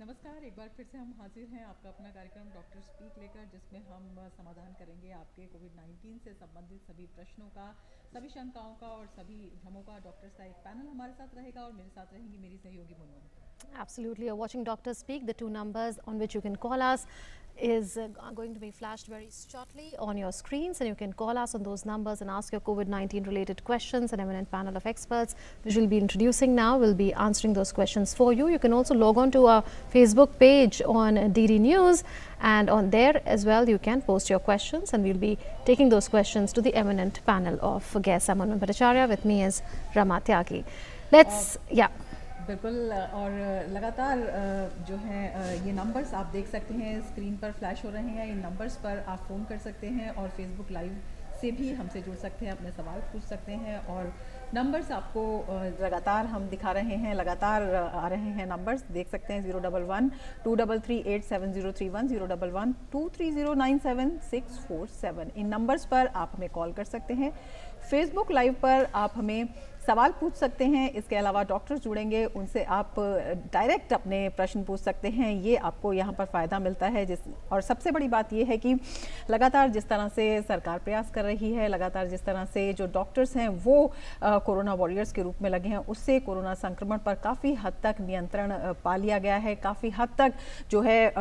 नमस्कार, एक बार फिर से हम हाजिर हैं आपका अपना कार्यक्रम डॉक्टर स्पीक लेकर, जिसमें हम समाधान करेंगे आपके कोविड-19 से संबंधित सभी प्रश्नों का, सभी शंकाओं का और सभी भ्रमों का। डॉक्टर्स का एक पैनल हमारे साथ रहेगा और मेरे साथ रहेंगी मेरी सहयोगी Munmun. Absolutely. You're watching Dr. Speak. The two numbers on which you can call us is going to be flashed very shortly on your screens, and you can call us on those numbers and ask your COVID-19 related questions. An eminent panel of experts which we'll be introducing now will be answering those questions for you. You can also log on to our Facebook page on DD News, and on there as well you can post your questions, and we'll be taking those questions to the eminent panel of guests. I'm Manman Bhattacharya. With me is Rama Tyagi. Let's बिल्कुल। और लगातार जो है ये numbers आप देख सकते हैं, स्क्रीन पर फ्लैश हो रहे हैं। इन नंबर्स पर आप फ़ोन कर सकते हैं और फेसबुक लाइव से भी हमसे जुड़ सकते हैं, अपने सवाल पूछ सकते हैं। और नंबर्स आपको लगातार हम दिखा रहे हैं, लगातार आ रहे हैं नंबर्स, देख सकते हैं 011-233-87031, 011-23097-647। इन नंबर्स पर आप हमें कॉल कर सकते हैं। फेसबुक लाइव पर आप हमें सवाल पूछ सकते हैं। इसके अलावा डॉक्टर्स जुड़ेंगे, उनसे आप डायरेक्ट अपने प्रश्न पूछ सकते हैं। ये आपको यहाँ पर फ़ायदा मिलता है। और सबसे बड़ी बात ये है कि लगातार जिस तरह से सरकार प्रयास कर रही है, लगातार जिस तरह से जो डॉक्टर्स हैं वो कोरोना वॉरियर्स के रूप में लगे हैं, उससे कोरोना संक्रमण पर काफ़ी हद तक नियंत्रण पा लिया गया है। काफ़ी हद तक जो है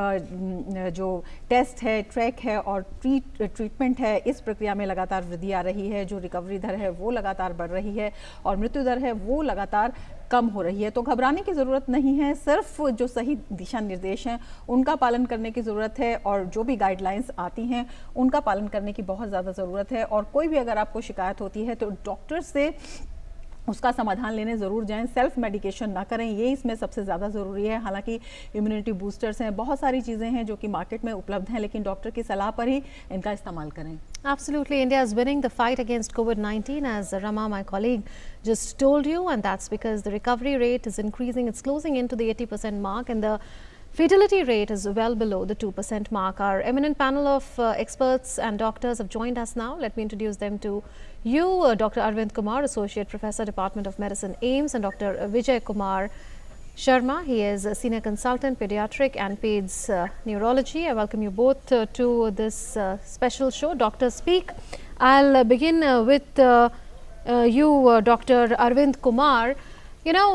जो टेस्ट है, ट्रैक है और ट्रीटमेंट है, इस प्रक्रिया में लगातार वृद्धि आ रही है। जो रिकवरी दर है वो लगातार बढ़ रही है और मृत्यु दर है वो लगातार कम हो रही है। तो घबराने की ज़रूरत नहीं है, सिर्फ जो सही दिशा निर्देश हैं उनका पालन करने की ज़रूरत है और जो भी गाइडलाइंस आती हैं उनका पालन करने की बहुत ज़्यादा ज़रूरत है। और कोई भी अगर आपको शिकायत होती है तो डॉक्टर से उसका समाधान लेने ज़रूर जाएं, सेल्फ मेडिकेशन ना करें, ये इसमें सबसे ज़्यादा ज़रूरी है। हालांकि इम्यूनिटी बूस्टर्स हैं, बहुत सारी चीज़ें हैं जो कि मार्केट में उपलब्ध हैं, लेकिन डॉक्टर की सलाह पर ही इनका इस्तेमाल करें। Absolutely. India is winning the fight against COVID-19, as Rama, my colleague, just told you, and that's because the recovery rate is increasing. It's closing into the 80% mark, and the fatality rate is well below the 2% mark. Our eminent panel of experts and doctors have joined us now. Let me introduce them to you. Dr. Arvind Kumar, Associate Professor, Department of Medicine, AIIMS, and Dr. Vijay Kumar Sharma. He is a Senior Consultant, Pediatric and Peds Neurology. I welcome you both to this special show, Dr. Speak. I'll begin with you, Dr. Arvind Kumar. You know,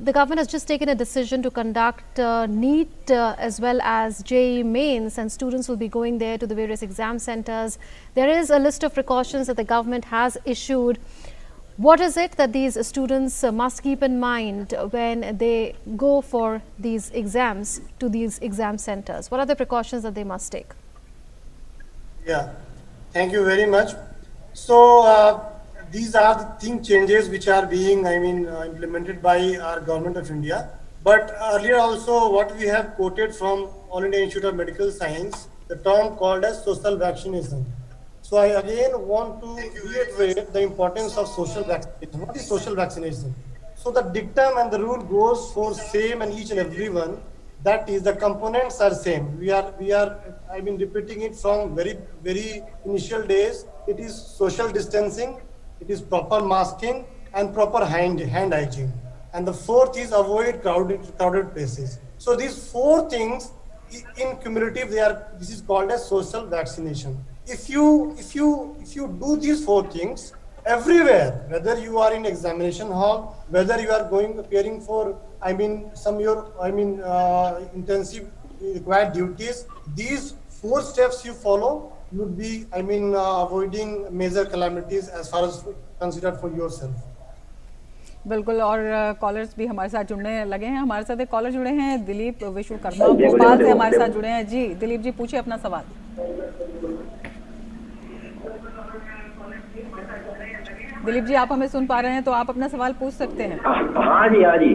the government has just taken a decision to conduct NEET as well as JEE mains, and students will be going there to the various exam centers. There is a list of precautions that the government has issued. What is it that these students must keep in mind when they go for these exams to these exam centers? What are the precautions that they must take? Yeah, thank you very much. So these are the changes which are being, implemented by our government of India. But earlier also, what we have quoted from All India Institute of Medical Science, the term called as social vaccination. So I again want to reiterate the importance of social vaccination. What is social vaccination? So the dictum and the rule goes for same and each and every one. That is, the components are same. We are I've been repeating it from very initial days. It is social distancing, it is proper masking and proper hand hygiene. And the fourth is avoid crowded places. So these four things in cumulative, this is called as social vaccination. If you do these four things everywhere, whether you are in examination hall, whether you are appearing for intensive required duties, these four steps you follow, you would be avoiding major calamities as far as considered for yourself. बिल्कुल। और callers भी हमारे साथ जुड़ने लगे हैं। हमारे साथ एक कॉलर जुड़े हैं, दिलीप विश्वकर्मा, भोपाल से हमारे साथ जुड़े हैं। जी दिलीप जी, पूछिए अपना सवाल। दिलीप जी, आप हमें सुन पा रहे हैं तो आप अपना सवाल पूछ सकते हैं। हाँ जी।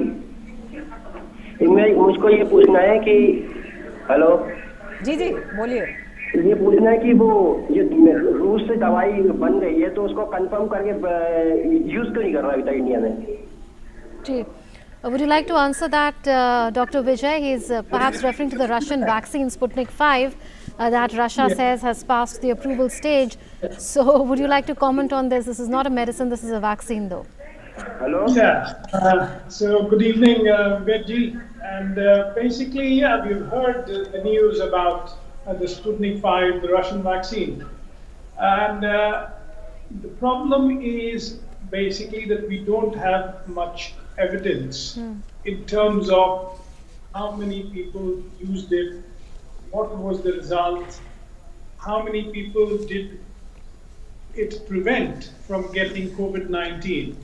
मुझको ये पूछना है कि हेलो जी बोलिए। ये पूछना है कि वो ये रूस से दवाई बन रही है तो उसको कंफर्म करके यूज क्यों नहीं कर रहा अभी तक इंडिया में? जी, would you like to answer that, Dr. Vijay? He is perhaps referring to the Russian vaccine Sputnik 5 that Russia says has passed the approval stage. So would you like to comment on this? This is not a medicine, this is a vaccine though. Hello? Yeah. So good evening, Vedji. And basically, yeah, we've heard the news about the Sputnik 5, the Russian vaccine. And the problem is basically that we don't have much evidence in terms of how many people used it, what was the result, how many people did it prevent from getting COVID-19.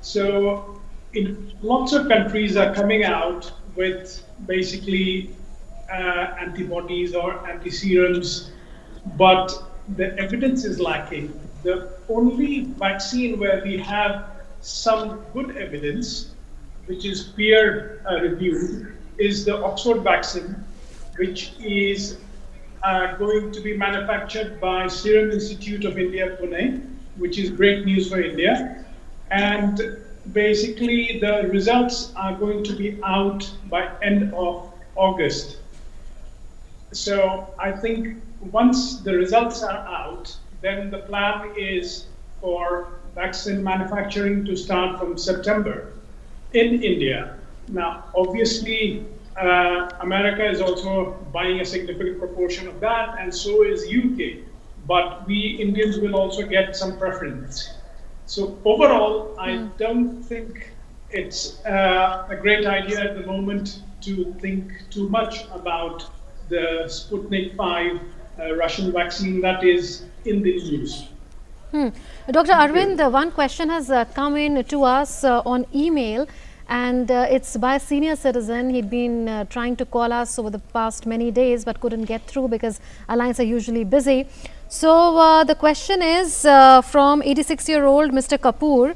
So lots of countries are coming out with basically antibodies or antiserums, but the evidence is lacking. The only vaccine where we have some good evidence, which is peer reviewed, is the Oxford vaccine, which is going to be manufactured by Serum Institute of India, Pune, which is great news for India. And basically, the results are going to be out by end of August. So I think once the results are out, then the plan is for vaccine manufacturing to start from September in India. Now, obviously, America is also buying a significant proportion of that, and so is UK. But we Indians will also get some preference. So overall, I don't think it's a great idea at the moment to think too much about the Sputnik 5 Russian vaccine that is in the news. Dr. Arvind, one question has come in to us on email, and it's by a senior citizen. He'd been trying to call us over the past many days but couldn't get through because our lines are usually busy. So the question is from 86-year-old Mr. Kapoor,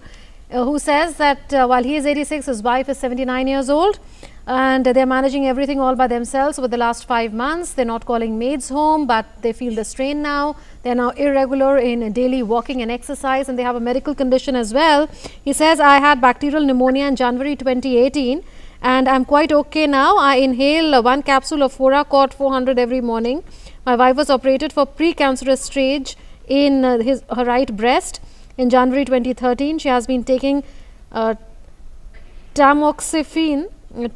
who says that while he is 86, his wife is 79 years old, and they're managing everything all by themselves over the last 5 months. They're not calling maids home, but they feel the strain now. They're now irregular in daily walking and exercise, and they have a medical condition as well. He says, I had bacterial pneumonia in January 2018, and I'm quite okay now. I inhale 1 capsule of Foracort 400 every morning. My wife was operated for precancerous stage in her right breast in January 2013. She has been taking tamoxifen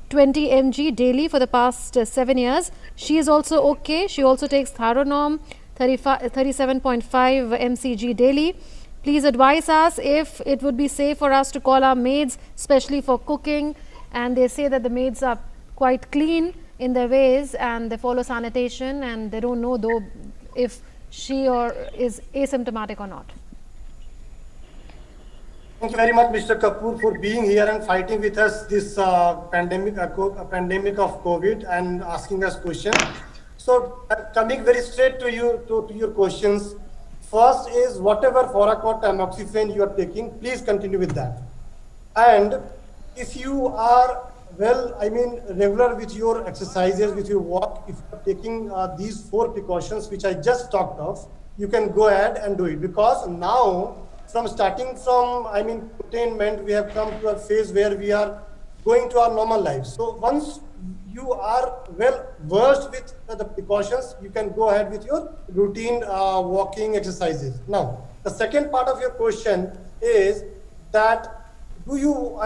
20 mg daily for the past 7 years. She is also okay. She also takes Theranorm 37.5 mcg daily. Please advise us if it would be safe for us to call our maids, especially for cooking. And they say that the maids are quite clean in their ways and they follow sanitation, and they don't know though if she or is asymptomatic or not. Thank you very much, Mr. Kapoor, for being here and fighting with us this pandemic of COVID and asking us questions. So, coming very straight to you, to your questions. First is whatever Foracort tamoxifen you are taking, please continue with that. And if you are regular with your exercises, with your walk, if you are taking these 4 precautions which I just talked of, you can go ahead and do it, because now starting from containment, we have come to a phase where we are going to our normal lives. So once you are well versed with the precautions, you can go ahead with your routine walking exercises. Now, the second part of your question is that would you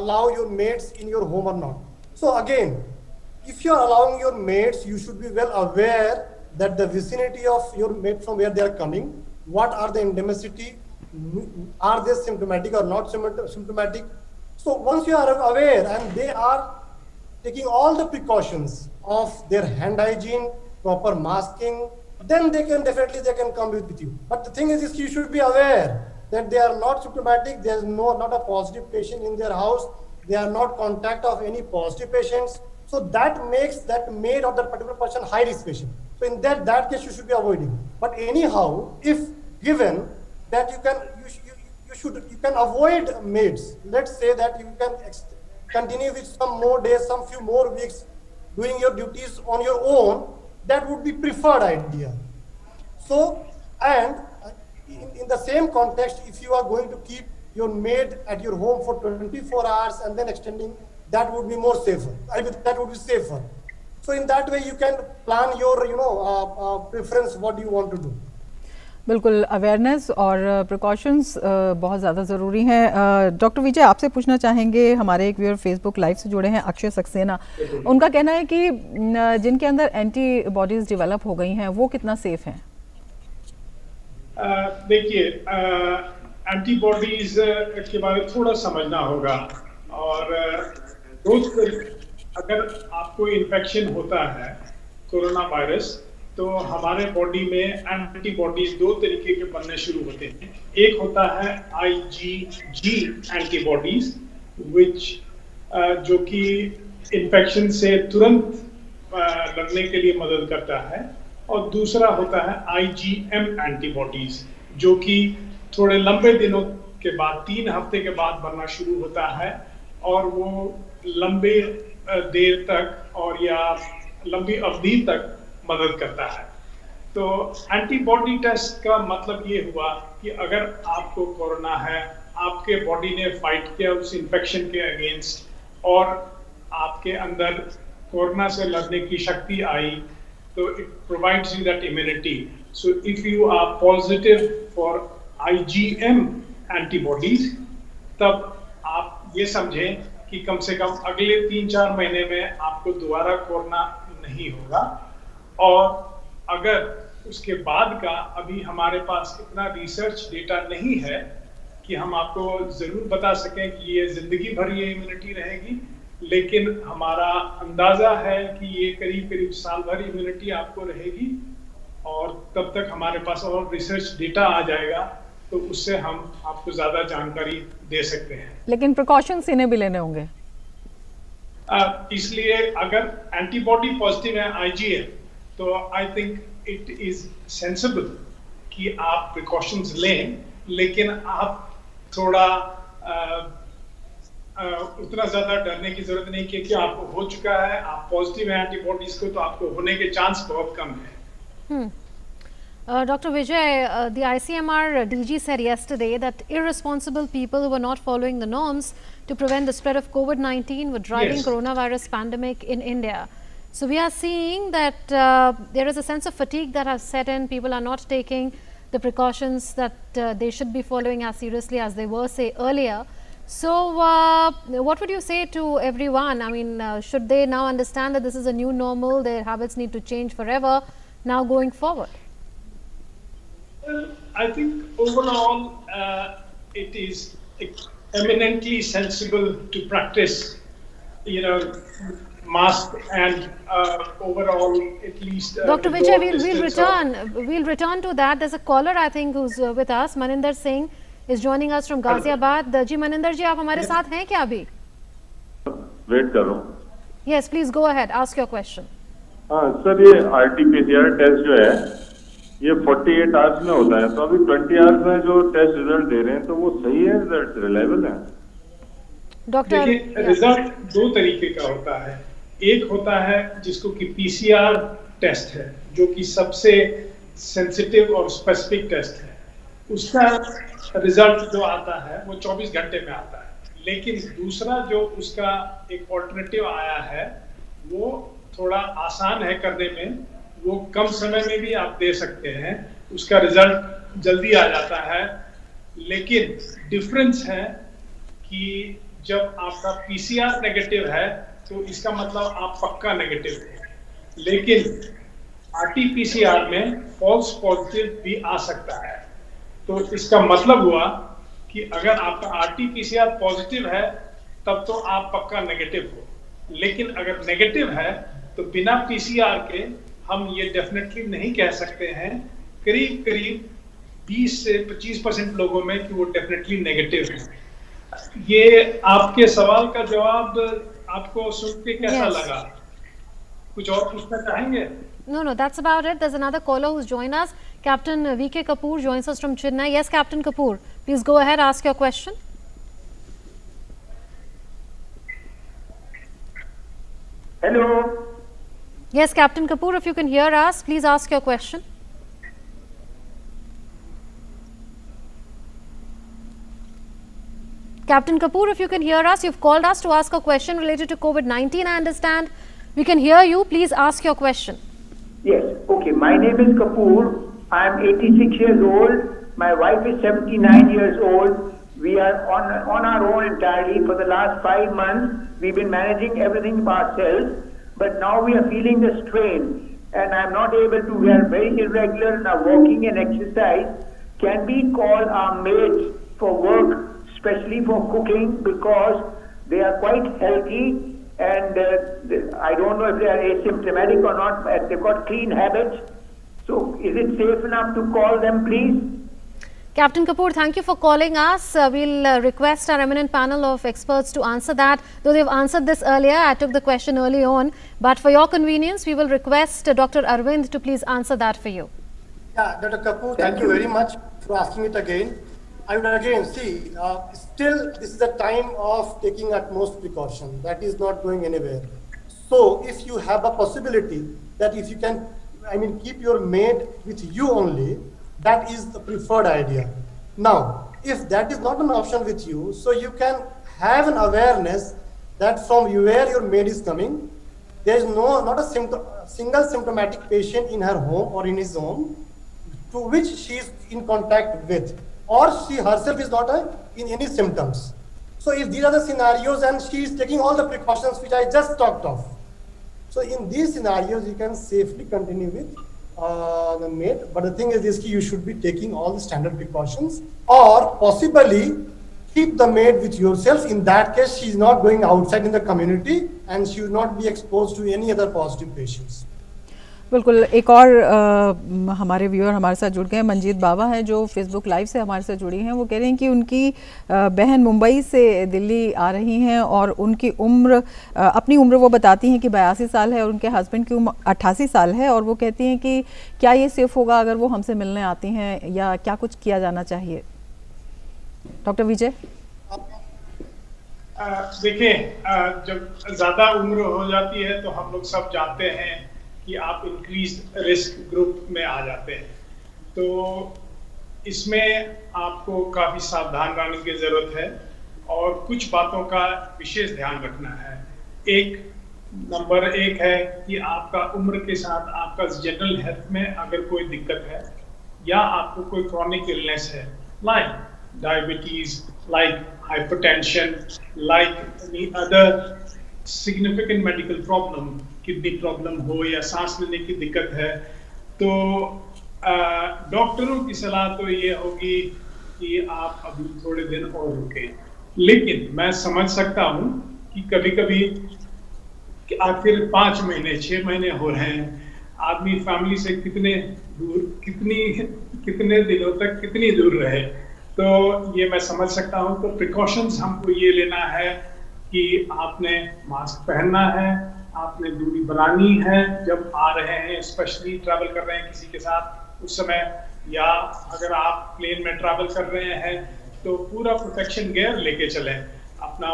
allow your maids in your home or not? So again, if you are allowing your maids, you should be well aware that the vicinity of your maid, from where they are coming, what are the endemicity, are they symptomatic or not symptomatic. So once you are aware and they are taking all the precautions of their hand hygiene, proper masking, then they can come with you. But the thing is you should be aware that they are not symptomatic, there is not a positive patient in their house, they are not contact of any positive patients. So that makes that maid or that particular person high risk patient. So in that case, you should be avoiding. But anyhow, if given that you can avoid maids, let's say that you can continue with some more days, some few more weeks, doing your duties on your own, that would be preferred idea. So, and in the same context, if you are going to keep your maid at your home for 24 hours and then extending, that would be more safer. That would be safer. So in that way, you can plan your, preference, what you want to do. बिल्कुल, awareness और precautions बहुत ज़्यादा ज़रूरी हैं। Doctor विजय, आपसे पूछना चाहेंगे, हमारे एक व्यूअर फेसबुक लाइव से जुड़े हैं, अक्षय सक्सेना। उनका कहना है कि जिनके अंदर एंटीबॉडीज़ डेवलप हो गई हैं वो कितना सेफ हैं? देखिए, एंटीबॉडीज के बारे में थोड़ा समझना होगा। और अगर आपको इन्फेक्शन होता है कोरोना वायरस, तो हमारे बॉडी में एंटीबॉडीज दो तरीके के बनने शुरू होते हैं। एक होता है IgG एंटीबॉडीज, जो कि इन्फेक्शन से तुरंत लड़ने के लिए मदद करता है, और दूसरा होता है IgM एंटीबॉडीज, जो कि थोड़े लंबे दिनों के बाद, 3 हफ्ते के बाद बनना शुरू होता है, और वो लंबे देर तक और या लंबी अवधि तक मदद करता है। तो एंटीबॉडी टेस्ट का मतलब ये हुआ कि अगर आपको कोरोना है, आपके बॉडी ने फाइट किया उस इन्फेक्शन के अगेंस्ट, और आपके अंदर कोरोना से लड़ने की शक्ति आई, तो it provides you that immunity. So if you are positive for IgM antibodies, तब आप ये समझें कि कम से कम अगले 3-4 महीने में आपको दोबारा कोरोना नहीं होगा। और अगर उसके बाद का अभी हमारे पास इतना रिसर्च डेटा नहीं है कि हम आपको जरूर बता सकें कि ये जिंदगी भर ये इम्यूनिटी रहेगी, लेकिन हमारा अंदाजा है कि ये करीब साल भर इम्यूनिटी आपको रहेगी, और तब तक हमारे पास और रिसर्च डेटा आ जाएगा, तो उससे हम आपको ज्यादा जानकारी दे सकते हैं। लेकिन प्रिकॉशंस इन्हें भी लेने होंगे। इसलिए अगर एंटीबॉडी पॉजिटिव है IgM, तो I think it is sensible कि आप प्रिकॉशंस लें, लेकिन आप थोड़ा उतना ज्यादा डरने की जरूरत नहीं, क्योंकि आपको हो चुका है, आप पॉजिटिव है एंटीबॉडीज को, तो आपको होने के चांस बहुत कम है। Dr. Vijay, the ICMR DG said yesterday that irresponsible people who were not following the norms to prevent the spread of COVID-19 were driving coronavirus pandemic in India. So we are seeing that there is a sense of fatigue that has set in. People are not taking the precautions that they should be following as seriously as they were, say, earlier. So what would you say to everyone? I mean, should they now understand that this is a new normal, their habits need to change forever now going forward? I think overall it is eminently sensible to practice, mask and overall at least. Dr. Vijay, we'll return to that. There's a caller I think who's with us. Maninder Singh is joining us from Ghaziabad. Ji Maninder जी, आप हमारे साथ हैं क्या अभी? Wait कर रहा हूँ. Yes, please go ahead. Ask your question. हाँ सर, ये RT-PCR टेस्ट जो है ये 48 आवर्स में होता है, तो अभी 20 आवर्स में जो टेस्ट रिजल्ट दे रहे हैं तो वो सही है, रिजल्ट रिलायबल है? डॉक्टर, रिजल्ट दो तरीके का होता है। एक होता है जिसको कि PCR टेस्ट है, जो कि सबसे सेंसिटिव और स्पेसिफिक टेस्ट है। उसका रिजल्ट जो आता है वो 24 घंटे में आता है। लेकिन दूसरा जो उसका एक ऑल्टरनेटिव आया है वो थोड़ा आसान है करने में, वो कम समय में भी आप दे सकते हैं, उसका रिजल्ट जल्दी आ जाता है। लेकिन डिफरेंस है कि जब आपका PCR नेगेटिव है तो इसका मतलब आप पक्का नेगेटिव है, लेकिन RT-PCR में फॉल्स पॉजिटिव भी आ सकता है। तो इसका मतलब हुआ कि अगर आपका RT-PCR पॉजिटिव है तब तो आप पक्का नेगेटिव हो, लेकिन अगर नेगेटिव है तो बिना PCR के हम ये डेफिनेटली नहीं कह सकते हैं करीब 20 से 25% लोगों में कि वो डेफिनेटली नेगेटिव है। ये आपके सवाल का जवाब आपको सुन के कैसा लगा? कुछ और पूछना चाहेंगे? No, that's about it. There's another caller who's joined us. Captain VK Kapoor joins us from Chennai. Yes, Captain Kapoor, please go ahead, ask your question. Hello. Yes, Captain Kapoor, if you can hear us, please ask your question. Captain Kapoor, if you can hear us, you've called us to ask a question related to COVID-19, I understand. We can hear you. Please ask your question. Yes. Okay. My name is Kapoor. I am 86 years old. My wife is 79 years old. We are on our own entirely. For the last 5 months, we've been managing everything by ourselves. But now we are feeling the strain, and I'm not able to. We are very irregular in our walking and exercise. Can we call our maids for work, especially for cooking, because they are quite healthy, and I don't know if they are asymptomatic or not, but they've got clean habits. So is it safe enough to call them, please? Captain Kapoor, thank you for calling us. We'll request our eminent panel of experts to answer that. Though they've answered this earlier, I took the question early on. But for your convenience, we will request Dr. Arvind to please answer that for you. Yeah, Dr. Kapoor, thank you very much for asking it again. I would again see, still this is a time of taking utmost precaution. That is not going anywhere. So if you have a possibility that if you can, keep your maid with you only, that is the preferred idea. Now, if that is not an option with you, so you can have an awareness that from where your maid is coming, there is not a single symptomatic patient in her home or in his home to which she is in contact with, or she herself is not in any symptoms. So if these are the scenarios and she is taking all the precautions which I just talked of, so in these scenarios you can safely continue with the maid. But the thing is you should be taking all the standard precautions, or possibly keep the maid with yourself. In that case, she is not going outside in the community and she will not be exposed to any other positive patients. बिल्कुल, एक और हमारे viewer हमारे साथ जुड़ गए हैं। मंजीत बाबा हैं जो फेसबुक लाइव से हमारे साथ जुड़ी हैं। वो कह रहे हैं कि उनकी बहन मुंबई से दिल्ली आ रही हैं और उनकी उम्र, अपनी उम्र वो बताती हैं कि 82 साल है और उनके हस्बैंड की उम्र 88 साल है, और वो कहती हैं कि क्या ये सेफ होगा अगर वो हमसे मिलने आती हैं, या क्या कुछ किया जाना चाहिए? डॉक्टर विजय। देखिए, जब ज़्यादा उम्र हो जाती है तो हम लोग सब जानते हैं कि आप इंक्रीज रिस्क ग्रुप में आ जाते हैं, तो इसमें आपको काफ़ी सावधान रहने की ज़रूरत है और कुछ बातों का विशेष ध्यान रखना है। नंबर एक है कि आपका उम्र के साथ आपका जनरल हेल्थ में अगर कोई दिक्कत है या आपको कोई क्रॉनिक इलनेस है, like diabetes, like hypertension, like any other significant medical problem, kidney problem हो या सांस लेने की दिक्कत है, तो डॉक्टरों की सलाह तो ये होगी कि आप अभी थोड़े दिन और रुकें। लेकिन मैं समझ सकता हूँ कि कभी-कभी आखिर 5 महीने 6 महीने हो रहे हैं, आदमी फैमिली से कितने दिनों तक कितनी दूर रहे, तो ये मैं समझ सकता हूँ। तो प्रिकॉशंस हमको ये लेना है कि आपने मास्क पहनना है, आपने दूरी बनानी है जब आ रहे हैं, स्पेशली ट्रैवल कर रहे हैं किसी के साथ उस समय, या अगर आप प्लेन में ट्रैवल कर रहे हैं तो पूरा प्रोटेक्शन गियर लेके चलें, अपना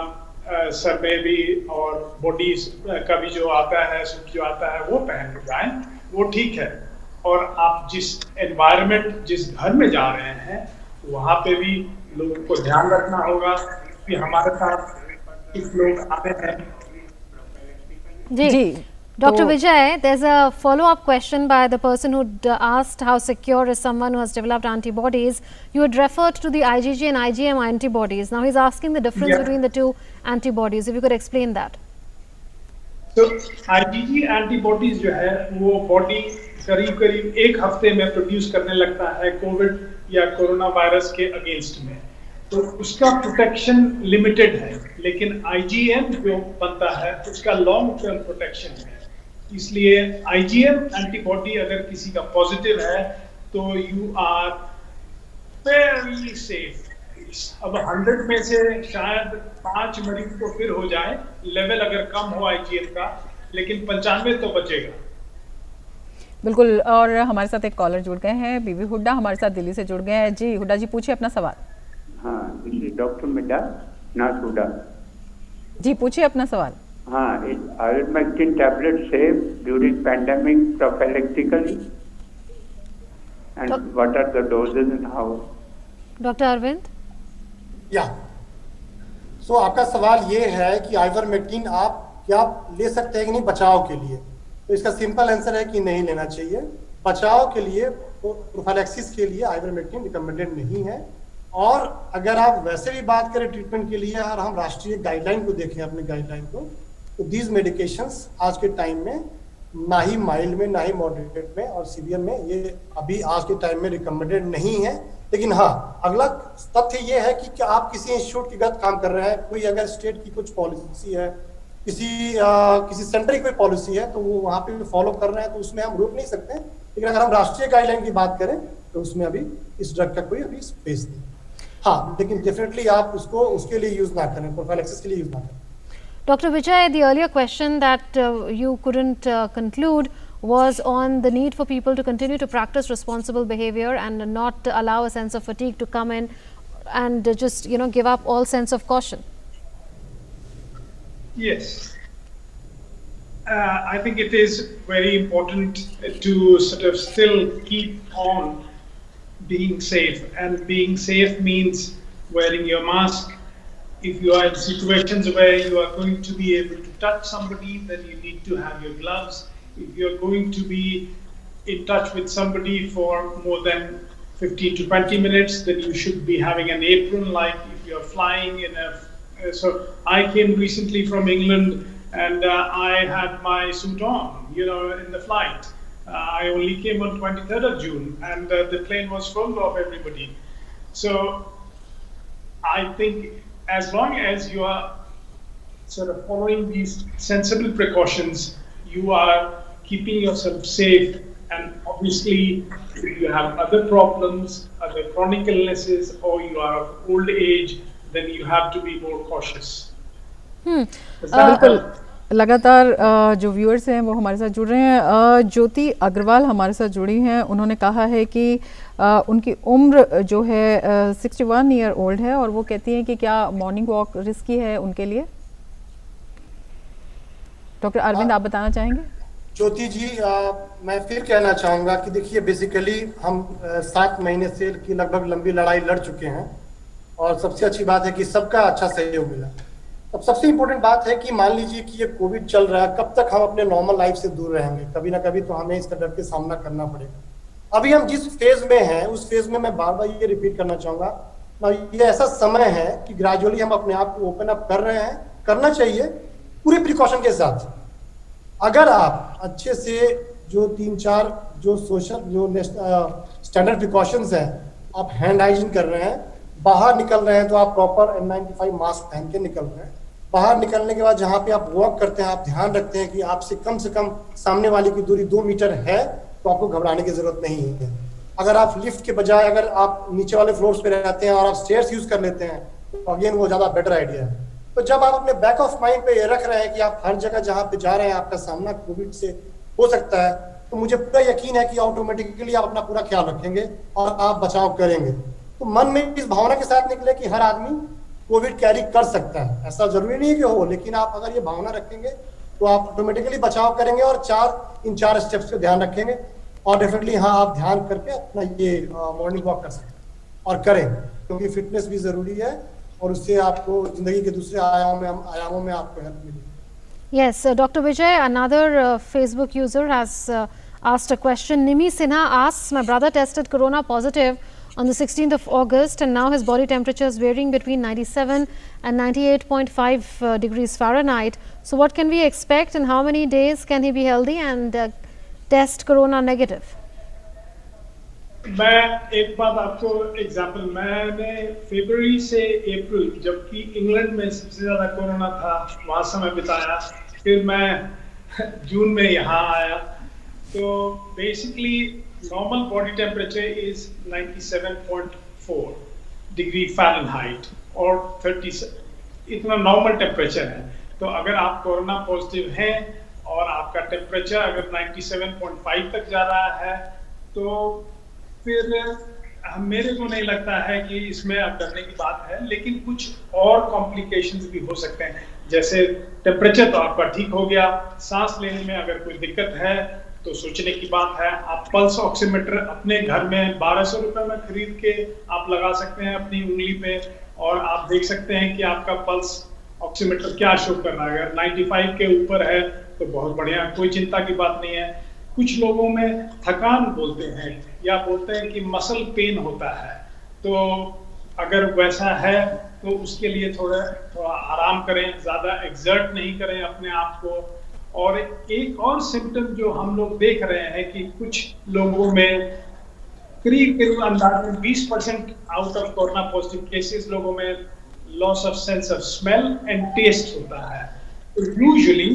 सर में भी और बॉडी का भी जो आता है, सूट जो आता है वो पहन के जाएं, वो ठीक है। और आप जिस एनवायरनमेंट, जिस घर में जा रहे हैं, वहाँ पे भी लोगों को ध्यान रखना होगा कि हमारे साथ कुछ लोग आते हैं। जी, Dr. Vijay, there's a follow-up question by the person who asked how secure is someone who has developed antibodies. You had referred to the IgG and IgM antibodies. Now he's asking the difference between the two antibodies. If you could explain that. तो IgG antibodies जो है वो body करीब 1 हफ्ते में produce करने लगता है कोविड या कोरोना वायरस के अगेंस्ट में, तो उसका प्रोटेक्शन लिमिटेड है। लेकिन IgM जो बनता है उसका लॉन्ग टर्म प्रोटेक्शन है, इसलिए IgM एंटीबॉडी अगर किसी का पॉजिटिव है तो यू आर फेयरली सेफ। अब 100 में से शायद 5 मरीज तो फिर हो जाए, लेवल अगर कम हो IgM का, लेकिन 95 तो बचेगा। बिल्कुल, और हमारे साथ एक कॉलर जुड़ गए हैं, बीबी हुड्डा हमारे साथ दिल्ली से जुड़ गए हैं। जी हुड्डा जी, पूछिए अपना सवाल। हाँ, डॉक्टर मिडा नाथ हुड्डा। जी पूछिए अपना सवाल। हाँ, ivermectin tablet safe during pandemic prophylactically, and what are the doses and how? Dr. Arvind? या सो आपका सवाल ये है कि आइवरमेक्टिन आप क्या ले सकते हैं कि नहीं बचाव के लिए, तो इसका सिंपल आंसर है कि नहीं लेना चाहिए। बचाव के लिए प्रोफाइलैक्सिस के लिए आइवरमेक्टिन रिकमेंडेड नहीं है। और अगर आप वैसे भी बात करें ट्रीटमेंट के लिए, और हम राष्ट्रीय गाइडलाइन को देखें, अपने गाइडलाइन को, तो दीज मेडिकेशंस आज के टाइम में ना ही माइल्ड में, ना ही मॉडरेट में और सीवियर में ये अभी आज के टाइम में रिकमेंडेड नहीं है। लेकिन हाँ, अगला तथ्य ये है कि आप किसी इंस्टीट्यूट के गलत काम कर रहे हैं, कोई अगर स्टेट की कुछ पॉलिसी है, किसी सेंटर की कोई पॉलिसी है, तो वो वहाँ पे फॉलो कर रहे हैं, तो उसमें हम रोक नहीं सकते। लेकिन अगर हम राष्ट्रीय गाइडलाइन की बात करें तो उसमें अभी इस ड्रग का कोई अभी स्पेस नहीं। हाँ, लेकिन डेफिनेटली आप उसको उसके लिए यूज ना करें, प्रोफाइलैक्सिस के लिए यूज ना करें। Dr. Vijay, the earlier question that you couldn't conclude was on the need for people to continue to practice responsible behavior and not allow a sense of fatigue to come in and just, you know, give up all sense of caution. Yes. I think it is very important to sort of still keep on being safe, and being safe means wearing your mask. If you are in situations where you are going to be able to touch somebody, then you need to have your gloves. If you are going to be in touch with somebody for more than 15 to 20 minutes, then you should be having an apron, like if you are flying in a... So I came recently from England and I had my suit on, you know, in the flight. I only came on 23rd of June and the plane was full of everybody. So I think as long as you are sort of following these sensible precautions, you are keeping yourself safe. And obviously, if you have other problems, other chronic illnesses, or you are of old age, then you have to be more cautious. बिल्कुल, लगातार जो viewers हैं वो हमारे साथ जुड़ रहे हैं। ज्योति अग्रवाल हमारे साथ जुड़ी हैं। उन्होंने कहा है कि उनकी उम्र जो है 61 ईयर ओल्ड है और वो कहती हैं कि क्या मॉर्निंग वॉक रिस्की है उनके लिए। डॉक्टर अरविंद, आप बताना चाहेंगे? ज्योति जी, मैं फिर कहना चाहूँगा कि देखिए, बेसिकली हम 7 महीने से की लगभग लंबी लड़ाई लड़ चुके हैं और सबसे अच्छी बात है कि सबका अच्छा सहयोग मिला। अब सबसे इम्पोर्टेंट बात है कि मान लीजिए कि ये कोविड चल रहा है, कब तक हम अपने नॉर्मल लाइफ से दूर रहेंगे? कभी ना कभी तो हमें इसका डर के सामना करना पड़ेगा। अभी हम जिस फेज में हैं, उस फेज में मैं बार बार ये रिपीट करना चाहूँगा, ये ऐसा समय है कि ग्रेजुअली हम अपने आप को ओपन अप कर रहे हैं, करना चाहिए पूरे प्रिकॉशन के साथ। अगर आप अच्छे से जो 3-4 जो सोशल जो स्टैंडर्ड प्रिकॉशंस हैं, आप हैंड हाइजीन कर रहे हैं, बाहर निकल रहे हैं तो आप प्रॉपर N95 मास्क पहन के निकल रहे हैं। बाहर निकलने के बाद जहाँ पे आप वॉक करते हैं, आप ध्यान रखते हैं कि आपसे कम से कम सामने वाले की दूरी 2 मीटर है, तो आपको घबराने की जरूरत नहीं है। अगर आप लिफ्ट के बजाय अगर आप नीचे वाले फ्लोर्स पे रहते हैं और आप स्टेयर्स यूज कर लेते हैं, तो अगेन वो ज्यादा बेटर आइडिया है। तो जब आप अपने बैक ऑफ माइंड पे ये रख रहे हैं कि आप हर जगह जहाँ पे जा रहे हैं आपका सामना कोविड से हो सकता है, तो मुझे पूरा यकीन है कि ऑटोमेटिकली आप अपना पूरा ख्याल रखेंगे और आप बचाव करेंगे। तो मन में इस भावना के साथ निकले कि हर आदमी कोविड कैरी कर सकता है, ऐसा जरूरी नहीं है कि हो, लेकिन आप अगर ये भावना रखेंगे तो आप ऑटोमेटिकली बचाव करेंगे और इन चार स्टेप्स पे ध्यान रखेंगे और डेफिनेटली हाँ, आप ध्यान करके अपना ये मॉर्निंग वॉक कर सकते हैं और करें, क्योंकि फिटनेस भी जरूरी है और उससे आपको जिंदगी के दूसरे आयामों में आपको हेल्प मिलेगी। Yes, Dr. Vijay, another Facebook user has asked a question. Nimi Sinha asks, my brother tested corona positive on the 16th of August and now his body temperature is varying between 97 and 98.5 degrees Fahrenheit. So what can we expect and how many days can he be healthy and test corona negative? मैं एक बात आपको example, मैंने फरवरी से अप्रैल, जबकि England में सबसे ज्यादा कोरोना था, वहाँ समय बिताया, फिर मैं जून में यहाँ आया। तो basically normal body temperature is 97.4 degree Fahrenheit और 30, इतना नॉर्मल टेम्परेचर है। तो अगर आप कोरोना पॉजिटिव हैं और आपका टेम्परेचर अगर 97.5 तक जा रहा है, तो फिर मेरे को नहीं लगता है कि इसमें अब डरने की बात है, लेकिन कुछ और कॉम्प्लिकेशंस भी हो सकते हैं। जैसे टेम्परेचर तो आपका ठीक हो गया, सांस लेने में अगर कोई दिक्कत है तो सोचने की बात है। आप पल्स ऑक्सीमीटर अपने घर में 1200 रुपए में खरीद के आप लगा सकते हैं अपनी उंगली पे और आप देख सकते हैं कि आपका पल्स ऑक्सीमीटर क्या शो कर रहा है। अगर 95 के ऊपर है तो बहुत बढ़िया, कोई चिंता की बात नहीं है। कुछ लोगों में थकान बोलते हैं या बोलते हैं कि मसल पेन होता है, तो अगर वैसा है तो उसके लिए थोड़ा आराम करें, ज़्यादा एक्सर्ट नहीं करें अपने आप को। और एक और सिम्टम जो हम लोग देख रहे हैं कि कुछ लोगों में करीब अंदाज़ 20% out of corona positive cases लोगों में loss of sense of smell and taste होता है। तो यूजुअली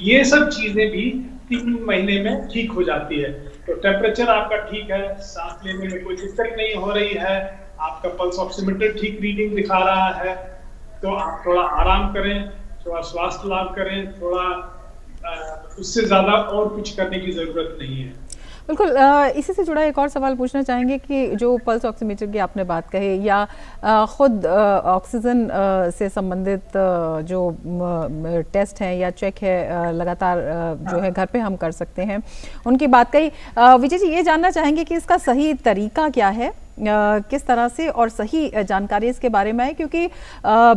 ये सब चीजें भी 3 महीने में ठीक हो जाती है। तो टेम्परेचर आपका ठीक है, सांस लेने में कोई दिक्कत नहीं हो रही है, आपका पल्स ऑक्सीमीटर ठीक रीडिंग दिखा रहा है, तो आप थोड़ा आराम करें, थोड़ा स्वास्थ्य लाभ करें, थोड़ा उससे ज्यादा और कुछ करने की जरूरत नहीं है। बिल्कुल, इसी से जुड़ा एक और सवाल पूछना चाहेंगे कि जो पल्स ऑक्सीमीटर की आपने बात कही या खुद ऑक्सीजन से संबंधित जो टेस्ट हैं या चेक है लगातार जो है घर पे हम कर सकते हैं, उनकी बात कही। विजय जी, ये जानना चाहेंगे कि इसका सही तरीका क्या है, किस तरह से और सही जानकारी इसके बारे में है, क्योंकि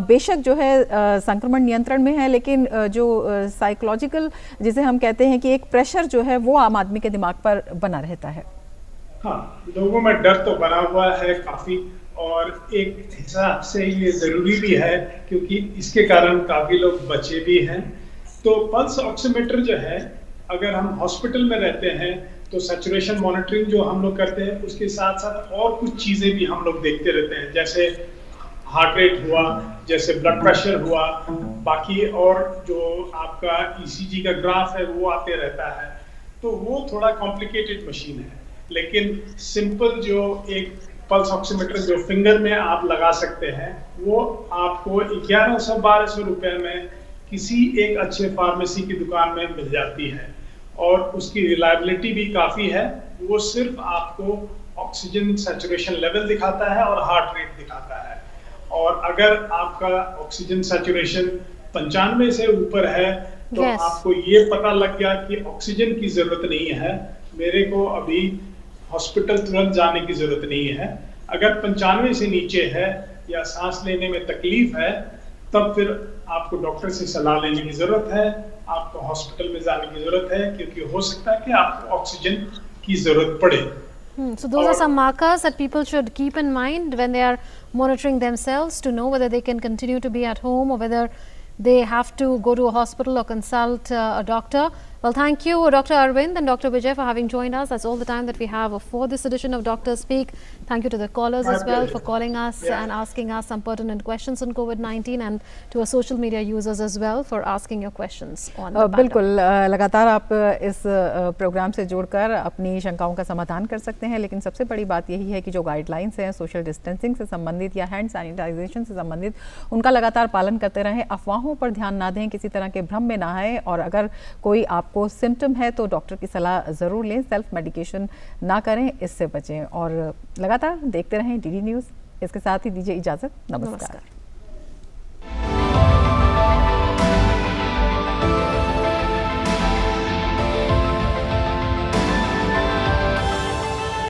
बेशक जो है संक्रमण नियंत्रण में है, लेकिन जो साइकोलॉजिकल जिसे हम कहते हैं कि एक प्रेशर जो है वो आम आदमी के दिमाग पर बना रहता है। हाँ, लोगों में डर तो बना हुआ है काफी, और एक हिसाब से ये जरूरी भी है क्योंकि इसके कारण काफी लोग बचे भी हैं। तो पल्स ऑक्सीमीटर जो है, अगर हम हॉस्पिटल में रहते हैं तो सैचुरेशन मॉनिटरिंग जो हम लोग करते हैं, उसके साथ साथ और कुछ चीजें भी हम लोग देखते रहते हैं, जैसे हार्ट रेट हुआ, जैसे ब्लड प्रेशर हुआ, बाकी और जो आपका ईसीजी का ग्राफ है वो आते रहता है। तो वो थोड़ा कॉम्प्लिकेटेड मशीन है, लेकिन सिंपल जो एक पल्स ऑक्सीमीटर जो फिंगर में आप लगा सकते हैं, वो आपको 1100-1200 रुपए में किसी एक अच्छे फार्मेसी की दुकान में मिल जाती है, और उसकी रिलायबिलिटी भी काफ़ी है। वो सिर्फ आपको ऑक्सीजन सैचुरेशन लेवल दिखाता है और हार्ट रेट दिखाता है, और अगर आपका ऑक्सीजन सैचुरेशन 95 से ऊपर है तो आपको ये पता लग गया कि ऑक्सीजन की ज़रूरत नहीं है, मेरे को अभी हॉस्पिटल तुरंत जाने की ज़रूरत नहीं है। अगर 95 से नीचे है या सांस लेने में तकलीफ है, तब फिर आपको डॉक्टर से सलाह लेने की ज़रूरत है, आपको हॉस्पिटल में जाने की ज़रूरत है, क्योंकि हो सकता है कि आपको ऑक्सीजन की ज़रूरत पड़े। So those are some markers that people should keep in mind when they are monitoring themselves to know whether they can continue to be at home or whether they have to go to a hospital or consult a doctor. Well, thank you, Dr. Arvind and Dr. Vijay, for having joined us. That's all the time that we have for this edition of Doctors Speak. Thank you to the callers as well for calling us and asking us some pertinent questions on COVID-19, and to our social media users as well for asking your questions on the matter. बिल्कुल, लगातार आप इस programme से जुड़कर अपनी शंकाओं का समाधान कर सकते हैं, लेकिन सबसे बड़ी बात यही है कि जो गाइडलाइंस हैं सोशल डिस्टेंसिंग से संबंधित या हैंड सैनिटाइजेशन से संबंधित, उनका लगातार पालन करते रहें, अफवाहों पर ध्यान ना दें, किसी तरह के भ्रम में ना आए, और अगर कोई आपको सिम्टम है तो डॉक्टर की सलाह ज़रूर लें, सेल्फ मेडिकेशन ना करें, इससे बचें और लगातार देखते रहें डीडी न्यूज़। इसके साथ ही दीजिए इजाज़त, नमस्कार।